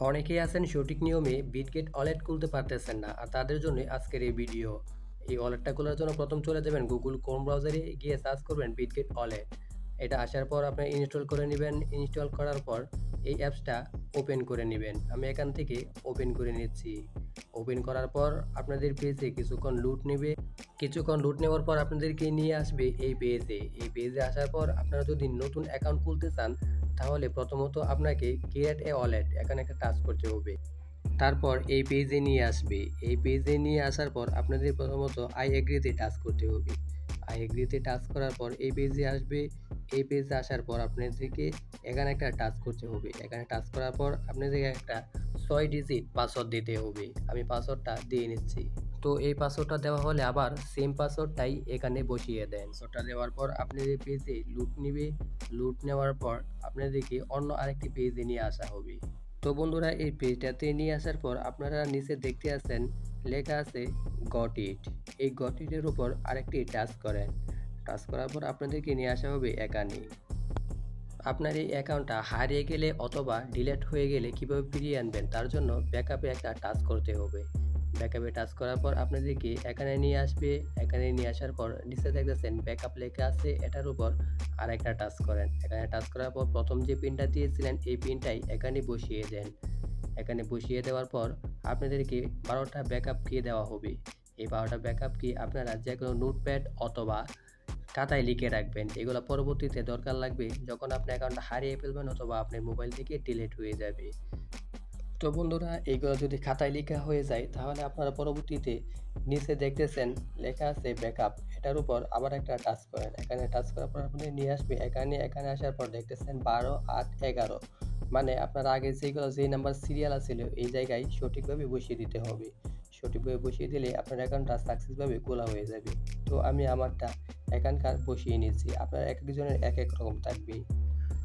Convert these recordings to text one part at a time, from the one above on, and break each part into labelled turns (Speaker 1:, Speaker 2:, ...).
Speaker 1: অনেকেই আছেন সঠিক নিয়মে বিটগেট ওয়ালেট খুলতে পারতেছেন না, আর তাদের জন্য আজকের এই ভিডিও। এই ওয়ালেটটা খোলার জন্য প্রথম চলে যাবেন গুগল ক্রোম ব্রাউজারে, গিয়ে সার্চ করবেন বিটগেট ওয়ালেট। এটা আসার পর আপনি ইনস্টল করে নেবেন। ইনস্টল করার পর এই অ্যাপসটা ওপেন করে নেবেন। আমি এখান থেকে ওপেন করে নিচ্ছি। ওপেন করার পর আপনাদের পেজে কিছুক্ষণ লুট নেওয়ার পর আপনাদেরকে নিয়ে আসবে এই পেজে। এই পেজে আসার পর আপনারা যদি নতুন অ্যাকাউন্ট খুলতে চান, তাহলে প্রথমত আপনাকে ক্রিয়েট এ ওয়ালেট এখানে একটা টাচ করতে হবে। তারপর এই পেজে নিয়ে আসবে। এই পেজে নিয়ে আসার পর আপনাদের প্রথমত আই এগ্রিতে টাচ করতে হবে। আই এগ্রিতে টাচ করার পর এই পেজে আসবে। এই পেজে আসার পর আপনাদেরকে এখানে একটা টাচ করতে হবে। এখানে টাচ করার পর আপনাদেরকে একটা 6 ডিজিট পাসওয়ার্ড দিতে হবে। আমি পাসওয়ার্ডটা দিয়ে নিচ্ছি। তো এই পাসওয়ার্ডটা দেওয়া হলে আবার সেম পাসওয়ার্ডটাই এখানে বসিয়ে দেন। পাসওয়ার্ডটা দেওয়ার পর আপনাদের পেজে লুট নিবে। লুট নেওয়ার পর আপনাদেরকে অন্য আরেকটি পেজে নিয়ে আসা হবে। তো বন্ধুরা, এই পেজটাতে নিয়ে আসার পর আপনারা নিচে দেখতে আছেন লেখা আছে গট ইট। এই গট ইটের উপর আরেকটি টাচ করেন। টাচ করার পর আপনাদেরকে নিয়ে আসা হবে এখানে। আপনার এই অ্যাকাউন্টটা হারিয়ে গেলে অথবা ডিলিট হয়ে গেলে কীভাবে ফিরিয়ে আনবেন, তার জন্য ব্যাকআপে একটা টাচ করতে হবে। ব্যাকআপে টাচ করার পর আপনাদেরকে এখানে নিয়ে আসবে। এখানে নিয়ে আসার পর নিচে দেখতেছেন ব্যাকআপ লেখা আছে, এটার উপর আর একটা টাচ করেন। এখানে টাচ করার পর প্রথম যে পিনটা দিয়েছিলেন এই পিনটাই এখানে বসিয়ে দেন। এখানে বসিয়ে দেওয়ার পর আপনাদেরকে 12টা ব্যাকআপ কি দেওয়া হবে। এই 12টা ব্যাকআপ কি আপনারা যে কোনো নোটপ্যাড অথবা খাতায় লিখে রাখবেন। এগুলো পরবর্তীতে দরকার লাগবে যখন আপনি অ্যাকাউন্টটা হারিয়ে ফেলবেন অথবা আপনার মোবাইল থেকে ডিলিট হয়ে যাবে। তো বন্ধুরা, এইগুলো যদি খাতায় লেখা হয়ে যায় তাহলে আপনারা পরবর্তীতে নিচে দেখতেছেন লেখা আছে ব্যাকআপ, এটার উপর আবার একটা টাচ করেন। এখানে টাচ করার পর আপনি নিয়ে আসবে এখানে আসার পর দেখতেছেন 12, 8, 11, মানে আপনার আগে যে নাম্বার সিরিয়াল আছিল এই জায়গায় সঠিকভাবে বসিয়ে দিতে হবে। সঠিকভাবে বসিয়ে দিলে আপনার অ্যাকাউন্টটা সাকসেসভাবে খোলা হয়ে যাবে। তো আমি আমারটা এখানকার বসিয়ে নিয়েছি। আপনার এক একজনের এক এক রকম থাকবে।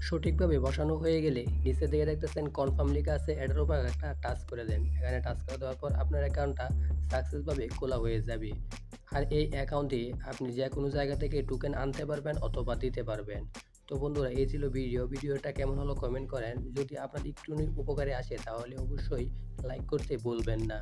Speaker 1: সঠিকভাবে বসানো হয়ে গেলে নিচে দিকে দেখতেছেন কনফার্ম লেখা আছে, এটার উপর একটা টাচ করে দেন। এখানে টাচ করে দেওয়ার পর আপনার অ্যাকাউন্টটা সাকসেসভাবে খোলা হয়ে যাবে। আর এই অ্যাকাউন্টে আপনি যে কোনো জায়গা থেকে টোকেন আনতে পারবেন অথবা দিতে পারবেন। তো বন্ধুরা, এই ছিল ভিডিওটা কেমন হলো কমেন্ট করেন। যদি আপনার একটু উপকারে আসে তাহলে অবশ্যই লাইক করতে ভুলবেন না।